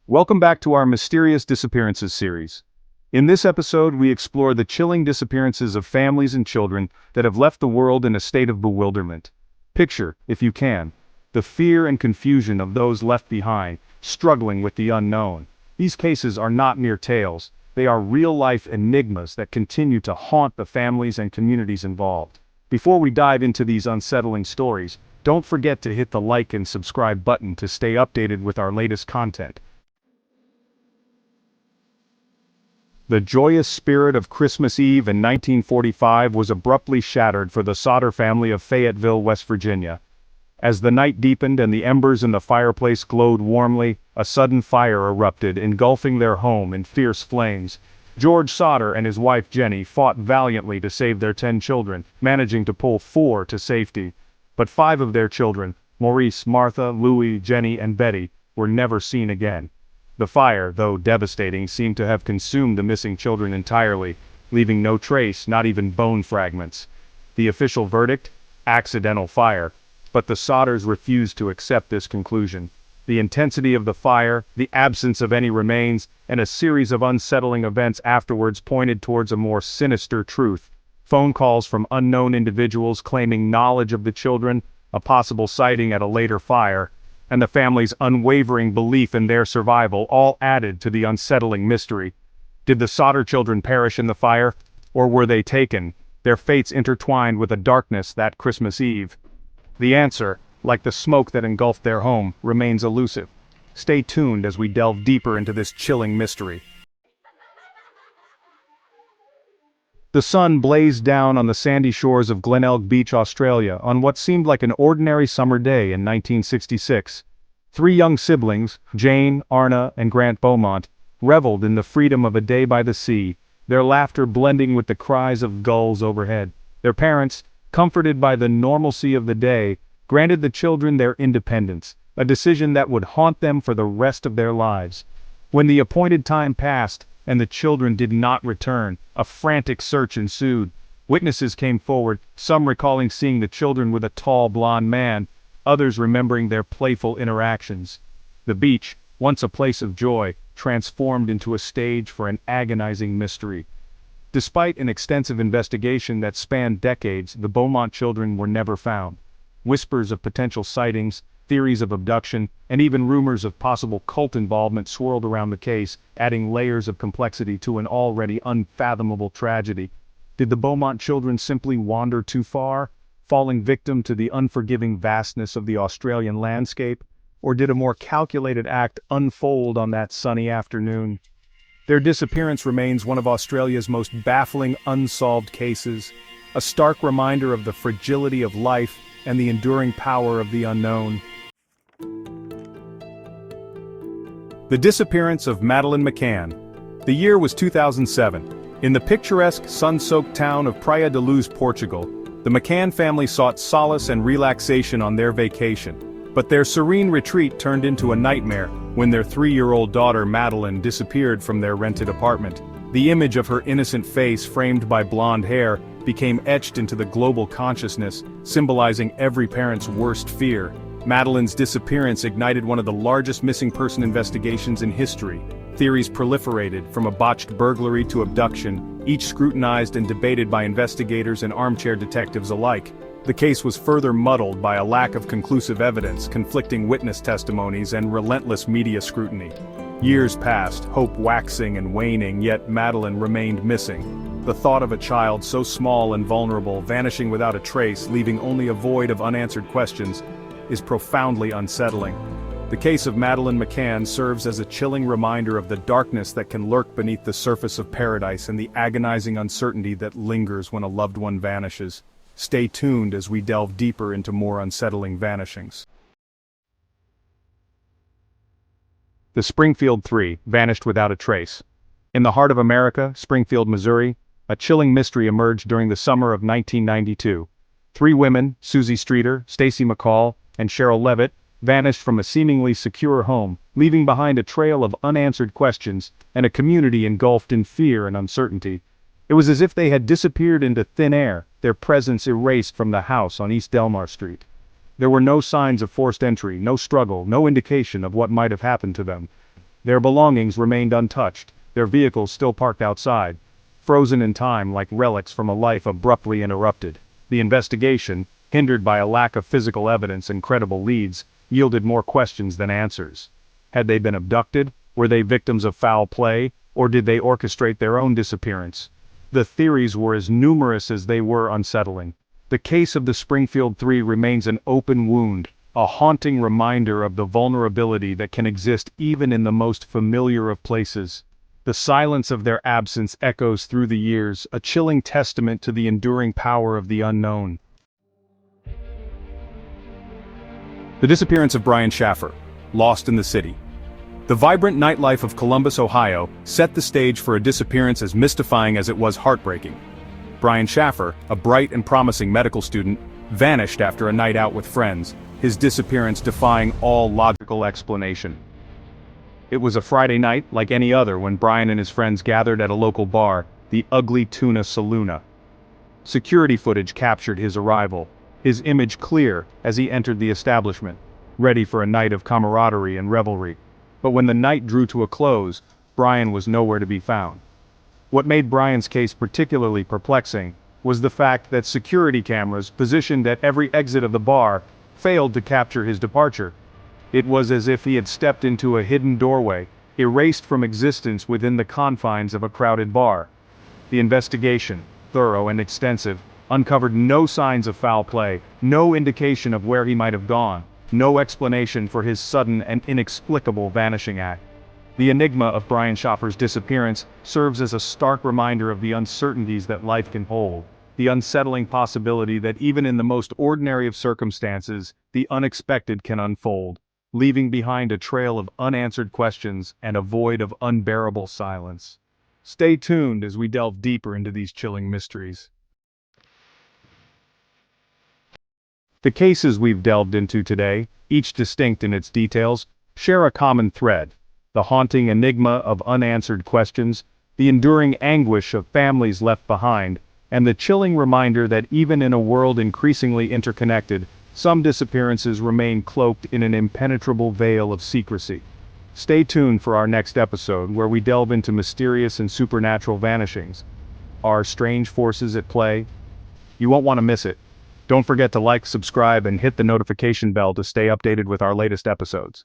Welcome back to our Mysterious Disappearances series. In this episode, we explore the chilling disappearances of families and children that have left the world in a state of bewilderment. Picture, if you can, the fear and confusion of those left behind, struggling with the unknown. These cases are not mere tales, they are real-life enigmas that continue to haunt the families and communities involved. Before we dive into these unsettling stories, don't forget to hit the like and subscribe button to stay updated with our latest content. The joyous spirit of Christmas Eve in 1945 was abruptly shattered for the Sauter family of Fayetteville, West Virginia. As the night deepened and the embers in the fireplace glowed warmly, a sudden fire erupted, engulfing their home in fierce flames. George Sauter and his wife Jenny fought valiantly to save their 10 children, managing to pull 4 to safety. But 5 of their children, Maurice, Martha, Louis, Jenny, and Betty, were never seen again. The fire, though devastating, seemed to have consumed the missing children entirely, leaving no trace, not even bone fragments. The official verdict? Accidental fire. But the Sauters refused to accept this conclusion. The intensity of the fire, the absence of any remains, and a series of unsettling events afterwards pointed towards a more sinister truth. Phone calls from unknown individuals claiming knowledge of the children, a possible sighting at a later fire, and the family's unwavering belief in their survival all added to the unsettling mystery. Did the Sauter children perish in the fire, or were they taken, their fates intertwined with the darkness that Christmas Eve? The answer, like the smoke that engulfed their home, remains elusive. Stay tuned as we delve deeper into this chilling mystery. The sun blazed down on the sandy shores of Glenelg Beach, Australia, on what seemed like an ordinary summer day in 1966. 3 young siblings, Jane, Arna, and Grant Beaumont, reveled in the freedom of a day by the sea, their laughter blending with the cries of gulls overhead. Their parents, comforted by the normalcy of the day, granted the children their independence, a decision that would haunt them for the rest of their lives. When the appointed time passed, and the children did not return, a frantic search ensued. Witnesses came forward, some recalling seeing the children with a tall blond man, others remembering their playful interactions. The beach, once a place of joy, transformed into a stage for an agonizing mystery. Despite an extensive investigation that spanned decades, the Beaumont children were never found. Whispers of potential sightings, theories of abduction, and even rumors of possible cult involvement swirled around the case, adding layers of complexity to an already unfathomable tragedy. Did the Beaumont children simply wander too far, falling victim to the unforgiving vastness of the Australian landscape? Or did a more calculated act unfold on that sunny afternoon? Their disappearance remains one of Australia's most baffling unsolved cases, a stark reminder of the fragility of life and the enduring power of the unknown. The disappearance of Madeleine McCann. The year was 2007. In the picturesque, sun-soaked town of Praia da Luz, Portugal, the McCann family sought solace and relaxation on their vacation. But their serene retreat turned into a nightmare when their 3-year-old daughter Madeleine disappeared from their rented apartment. The image of her innocent face framed by blonde hair became etched into the global consciousness, symbolizing every parent's worst fear. Madeleine's disappearance ignited one of the largest missing person investigations in history. Theories proliferated, from a botched burglary to abduction, each scrutinized and debated by investigators and armchair detectives alike. The case was further muddled by a lack of conclusive evidence, conflicting witness testimonies, and relentless media scrutiny. Years passed, hope waxing and waning, yet Madeleine remained missing. The thought of a child so small and vulnerable vanishing without a trace, leaving only a void of unanswered questions, is profoundly unsettling. The case of Madeleine McCann serves as a chilling reminder of the darkness that can lurk beneath the surface of paradise and the agonizing uncertainty that lingers when a loved one vanishes. Stay tuned as we delve deeper into more unsettling vanishings. The Springfield Three vanished without a trace. In the heart of America, Springfield, Missouri, a chilling mystery emerged during the summer of 1992. 3 women, Susie Streeter, Stacy McCall, and Cheryl Levitt, vanished from a seemingly secure home, leaving behind a trail of unanswered questions and a community engulfed in fear and uncertainty. It was as if they had disappeared into thin air, their presence erased from the house on East Delmar Street. There were no signs of forced entry, no struggle, no indication of what might have happened to them. Their belongings remained untouched, their vehicles still parked outside, frozen in time like relics from a life abruptly interrupted. The investigation, hindered by a lack of physical evidence and credible leads, yielded more questions than answers. Had they been abducted? Were they victims of foul play? Or did they orchestrate their own disappearance? The theories were as numerous as they were unsettling. The case of the Springfield Three remains an open wound, a haunting reminder of the vulnerability that can exist even in the most familiar of places. The silence of their absence echoes through the years, a chilling testament to the enduring power of the unknown. The disappearance of Brian Schaffer, lost in the city. The vibrant nightlife of Columbus, Ohio, set the stage for a disappearance as mystifying as it was heartbreaking. Brian Schaffer, a bright and promising medical student, vanished after a night out with friends, his disappearance defying all logical explanation. It was a Friday night like any other when Brian and his friends gathered at a local bar, the Ugly Tuna Saloona. Security footage captured his arrival, his image clear as he entered the establishment, ready for a night of camaraderie and revelry. But when the night drew to a close, Brian was nowhere to be found. What made Brian's case particularly perplexing was the fact that security cameras positioned at every exit of the bar failed to capture his departure. It was as if he had stepped into a hidden doorway, erased from existence within the confines of a crowded bar. The investigation, thorough and extensive, uncovered no signs of foul play, no indication of where he might have gone, no explanation for his sudden and inexplicable vanishing act. The enigma of Brian Schaffer's disappearance serves as a stark reminder of the uncertainties that life can hold, the unsettling possibility that even in the most ordinary of circumstances, the unexpected can unfold, leaving behind a trail of unanswered questions and a void of unbearable silence. Stay tuned as we delve deeper into these chilling mysteries. The cases we've delved into today, each distinct in its details, share a common thread: the haunting enigma of unanswered questions, the enduring anguish of families left behind, and the chilling reminder that even in a world increasingly interconnected, some disappearances remain cloaked in an impenetrable veil of secrecy. Stay tuned for our next episode where we delve into mysterious and supernatural vanishings. Are strange forces at play? You won't want to miss it. Don't forget to like, subscribe, and hit the notification bell to stay updated with our latest episodes.